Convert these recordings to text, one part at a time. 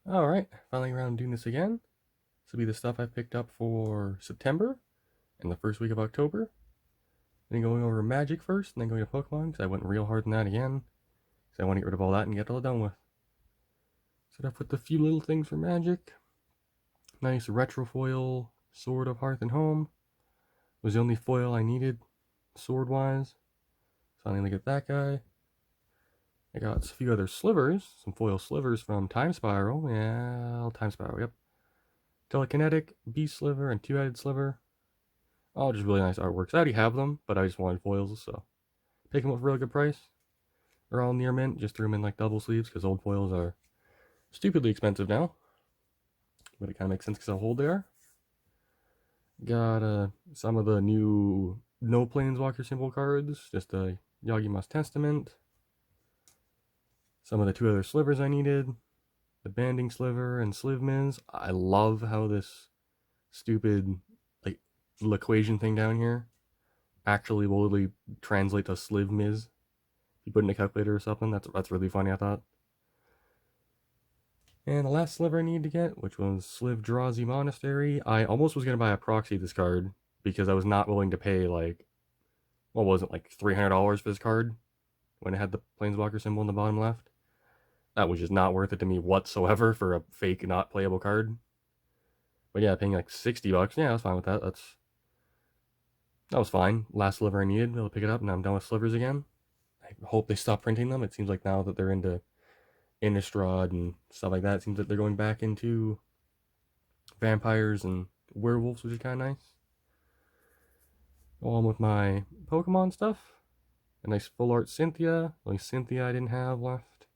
Alright, finally around doing this again. This will be the stuff I picked up for September and the first week of October. Then going over Magic first, and then going to Pokemon, because I went real hard on that again. Because I want to get rid of all that and get it all done with. Start off with the few little things for Magic. Nice retro foil Sword of Hearth and Home. It was the only foil I needed, sword-wise. So I need to get that guy. I got a few other slivers, some foil slivers from Time Spiral. Yeah, Time Spiral, yep. Telekinetic, Beast Sliver, and Two-Headed Sliver. All just really nice artworks. I already have them, but I just wanted foils, so pick them up for a really good price. They're all near mint. Just threw them in like double sleeves because old foils are stupidly expensive now. But it kind of makes sense because how old they are. Got some of the new no planeswalker symbol cards. Just a Yagima's Testament. Some of the two other slivers I needed. The Banding Sliver and Slivmiz. I love how this stupid like equation thing down here actually will literally translate to Slivmiz. If you put in a calculator or something, that's really funny, I thought. And the last sliver I needed to get, which was Slivdrazi Monastery. I almost was going to buy a proxy this card because I was not willing to pay like, what was it, like $300 for this card when it had the Planeswalker symbol in the bottom left. That was just not worth it to me whatsoever for a fake, not playable card. But yeah, paying like $60, yeah, I was fine with that. That was fine. Last sliver I needed, I'll pick it up, and I'm done with slivers again. I hope they stop printing them. It seems like now that they're into Innistrad and stuff like that, it seems that they're going back into vampires and werewolves, which is kind of nice. Along with my Pokemon stuff. A nice full art Cynthia. Only Cynthia I didn't have left.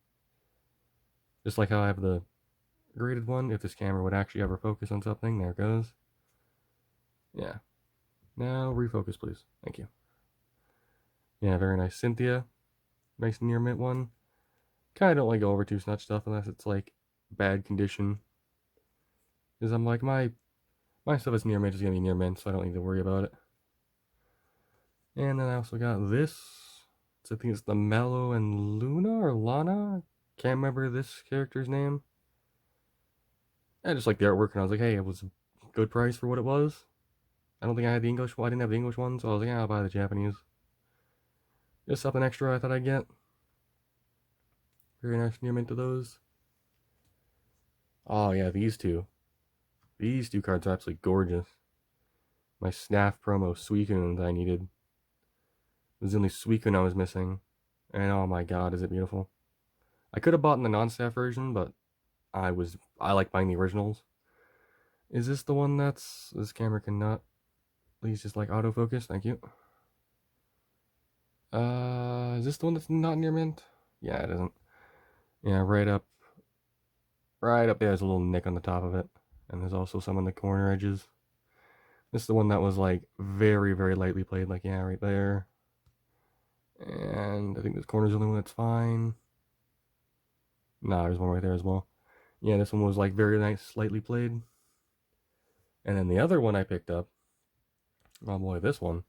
Just like how I have the graded one. If this camera would actually ever focus on something. There it goes. Yeah. Now refocus, please. Thank you. Yeah, very nice Cynthia. Nice near mint one. Kind of don't like go over too much stuff unless it's like bad condition. Because I'm like, my stuff is near mint is going to be near mint, so I don't need to worry about it. And then I also got this. I think it's the Mellow and Luna or Lana. Can't remember this character's name. I just like the artwork, and I was like, hey, it was a good price for what it was. I don't think I had the English one. I didn't have the English one, so I was like, yeah, I'll buy the Japanese. Just something extra I thought I'd get. Very nice near mint to those. Oh yeah, these two. These two cards are absolutely gorgeous. My Snaf promo Suicune that I needed. It was the only Suicune I was missing. And oh my god, is it beautiful. I could have bought in the non-staff version, but I like buying the originals. Is this the one that's... This camera cannot... Please just like autofocus, thank you. Is this the one that's not near mint? Yeah, it isn't. Yeah, right up there's a little nick on the top of it. And there's also some on the corner edges. This is the one that was like very, very lightly played. Like, yeah, right there. And I think this corner's the only one that's fine. Nah, there's one right there as well. Yeah, this one was like very nice, slightly played. And then the other one I picked up, oh boy, this one.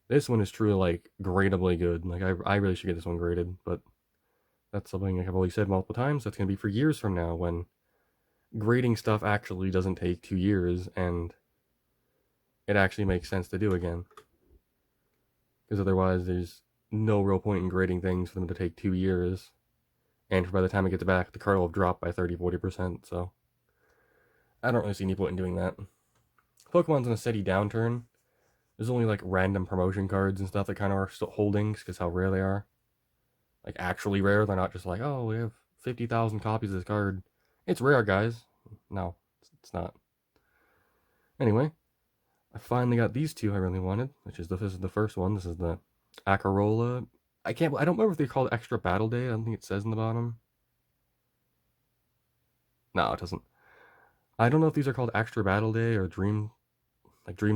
This one is truly like gradably good. Like I really should get this one graded, but that's something I've always said multiple times. That's gonna be for years from now when grading stuff actually doesn't take 2 years and it actually makes sense to do again. Because otherwise there's no real point in grading things for them to take 2 years. And by the time it gets back, the card will have dropped by 30-40%, so I don't really see any point in doing that. Pokemon's in a steady downturn. There's only like random promotion cards and stuff that kind of are still holdings because how rare they are. Like actually rare. They're not just like, oh, we have 50,000 copies of this card. It's rare, guys. No, it's not. Anyway, I finally got these two I really wanted, which is this is the first one. This is the Acerola. I don't remember if they're called Extra Battle Day. I don't think it says in the bottom. No, it doesn't. I don't know if these are called Extra Battle Day or Dreams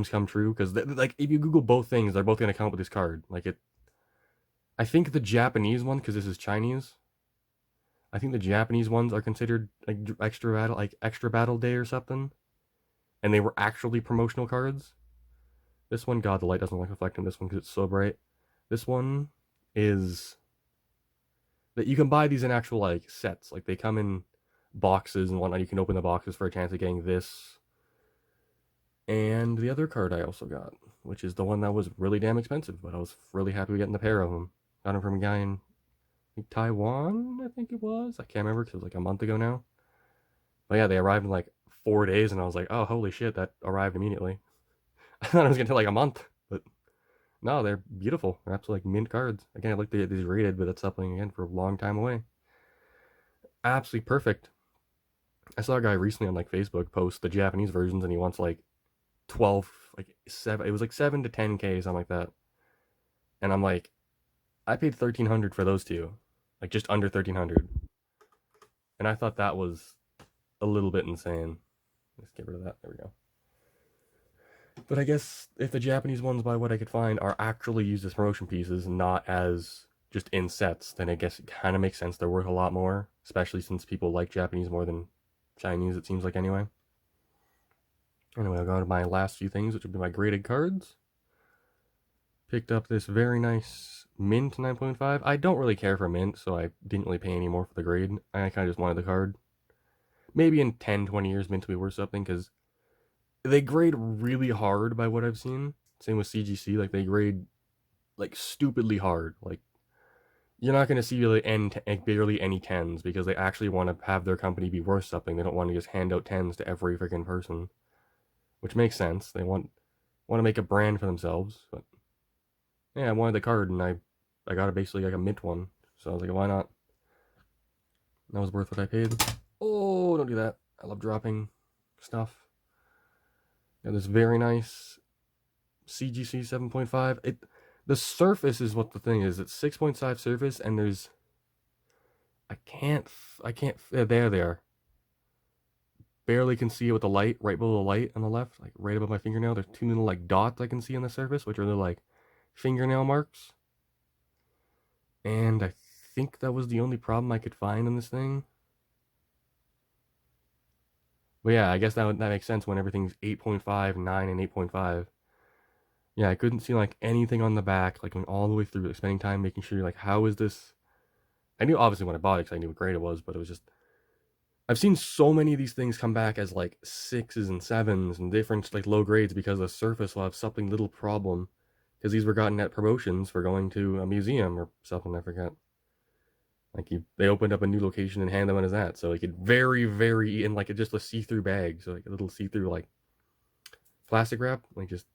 Come True, because like if you Google both things, they're both gonna come up with this card. Like it, I think the Japanese one, because this is Chinese. I think the Japanese ones are considered like extra battle day or something, and they were actually promotional cards. This one, God, the light doesn't like reflecting this one because it's so bright. This one is that you can buy these in actual like sets. Like they come in boxes and whatnot. You can open the boxes for a chance of getting this. And the other card I also got, which is the one that was really damn expensive, but I was really happy with getting the pair of them. Got them from a guy in Taiwan, I think it was. I can't remember because it was like a month ago now. But yeah, they arrived in like 4 days, and I was like, oh, holy shit, that arrived immediately. I thought it was going to take like a month, but no, they're beautiful. They're absolutely like mint cards. Again, I looked at these rated, but that's something again for a long time away. Absolutely perfect. I saw a guy recently on like Facebook post the Japanese versions, and he wants like 12, like 7. It was like 7 to 10K, something like that. And I'm like, I paid 1,300 for those two, like just under 1,300, and I thought that was a little bit insane. Let's get rid of that. There we go. But I guess if the Japanese ones, by what I could find, are actually used as promotion pieces, not as just in sets, then I guess it kind of makes sense. They're worth a lot more, especially since people like Japanese more than Chinese, it seems like, anyway. Anyway, I'll go to my last few things, which will be my graded cards. Picked up this very nice mint 9.5. I don't really care for mint, so I didn't really pay any more for the grade. I kind of just wanted the card. Maybe in 10, 20 years, mint will be worth something, because they grade really hard by what I've seen. Same with CGC, like they grade like stupidly hard. Like you're not going to see really barely any 10s because they actually want to have their company be worth something. They don't want to just hand out 10s to every freaking person, which makes sense. They want to make a brand for themselves. But yeah, I wanted the card, and I got it basically like a mint one. So I was like, why not? That was worth what I paid. Oh, don't do that. I love dropping stuff. Got this very nice CGC 7.5. The surface is what the thing is. It's 6.5 surface, and there's I can't there they are. Barely can see it with the light, right below the light on the left, like right above my fingernail. There's 2 little like dots I can see on the surface, which are the like fingernail marks. And I think that was the only problem I could find in this thing. But yeah, I guess that makes sense when everything's 8.5, 9, and 8.5. Yeah, I couldn't see like anything on the back, like going all the way through, like, spending time making sure, like, how is this? I knew obviously when I bought it because I knew what grade it was, but it was just, I've seen so many of these things come back as like 6s and 7s and different like low grades because the surface will have something little problem, because these were gotten at promotions for going to a museum or something, I forget. Like they opened up a new location and hand them out as that, so like it very in like just a see-through bag, so like a little see-through like plastic wrap, like just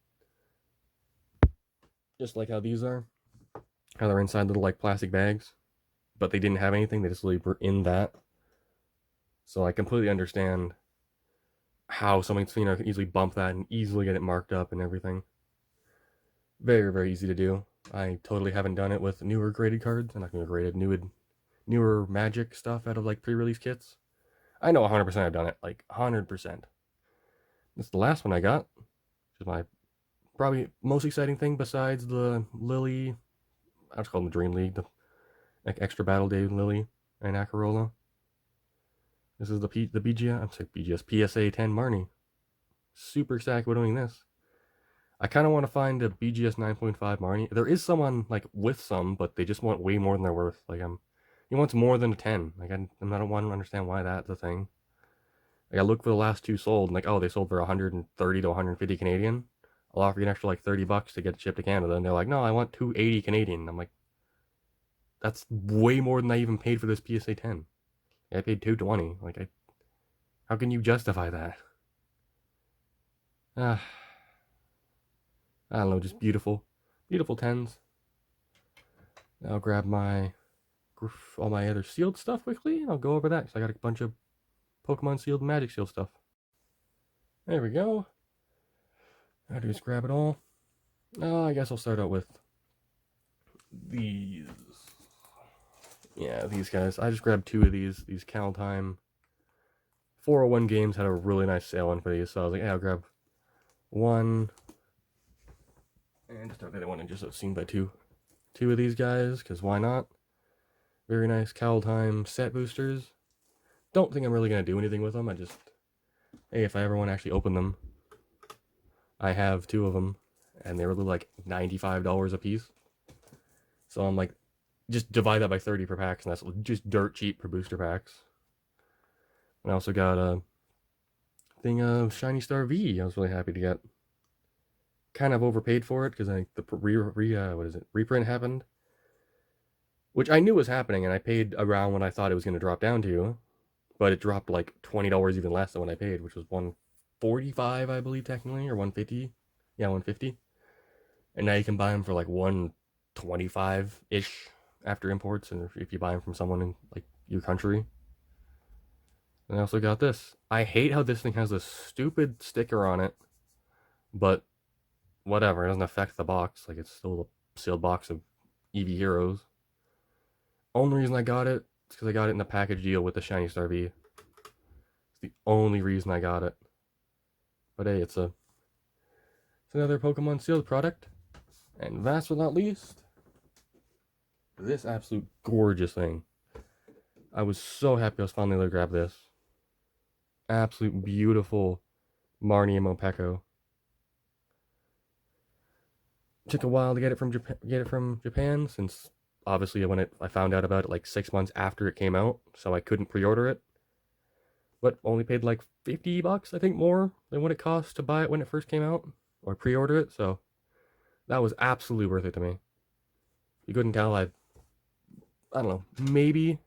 like how these are, how they're inside little like plastic bags, but they didn't have anything. They just really were in that. So I completely understand how someone can easily bump that and easily get it marked up and everything. Very easy to do. I totally haven't done it with newer graded cards. I'm not gonna graded newer Magic stuff out of like pre-release kits. I know 100% I've done it, like 100%. This is the last one I got, which is my probably most exciting thing besides the Lillie. I just call them the Dream League, the like extra battle day Lillie and Acerola. This is the BGS, I'm sorry, BGS PSA 10 Marnie. Super excited about doing this. I kind of want to find a BGS 9.5 Marnie. There is someone like with some, but they just want way more than they're worth. Like he wants more than a 10. Like I don't want to understand why that's a thing. Like I look for the last 2 sold, and like, oh, they sold for 130 to 150 Canadian. I'll offer you an extra like $30 to get it shipped to Canada. And they're like, no, I want 280 Canadian. I'm like, that's way more than I even paid for this PSA 10. I paid 220. Like, how can you justify that? I don't know, just beautiful 10s. I'll grab all my other sealed stuff quickly, and I'll go over that, because I got a bunch of Pokemon sealed and Magic sealed stuff. There we go. I'll just grab it all. I guess I'll start out with these. Yeah, these guys. I just grabbed 2 of these Cal Time 401 Games had a really nice sale on for these, so I was like, yeah, I'll grab 1 and just start the other one and just seen by 2 of these guys, because why not? Very nice Cal Time set boosters. Don't think I'm really going to do anything with them. I just, hey, if I ever want to actually open them, I have 2 of them, and they were like $95 a piece. So I'm like, just divide that by 30 per packs, and that's just dirt cheap per booster packs. And I also got a thing of Shiny Star V. I was really happy to get. Kind of overpaid for it because I think the reprint happened, which I knew was happening, and I paid around what I thought it was going to drop down to, but it dropped like $20 even less than what I paid, which was $145, I believe, technically, or $150. Yeah, $150. And now you can buy them for like $125-ish after imports, and if you buy them from someone in like your country. And I also got this. I hate how this thing has this stupid sticker on it, but whatever, it doesn't affect the box. Like, it's still a sealed box of Eevee Heroes. Only reason I got it is because I got it in the package deal with the Shiny Star V. It's the only reason I got it. But hey, it's another Pokemon sealed product. And last but not least, this absolute gorgeous thing. I was so happy I was finally able to grab this. Absolute beautiful Marnie and Mopeko. Took a while to get it from Japan, since obviously I found out about it like 6 months after it came out, so I couldn't pre-order it. But only paid like $50, I think, more than what it cost to buy it when it first came out, or pre-order it. So that was absolutely worth it to me. You couldn't tell, I don't know, maybe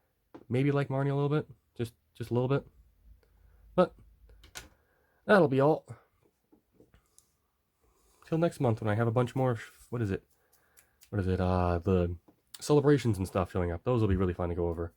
like Marnie a little bit, just a little bit. But that'll be all. Till next month when I have a bunch more. What is it? The celebrations and stuff showing up. Those will be really fun to go over.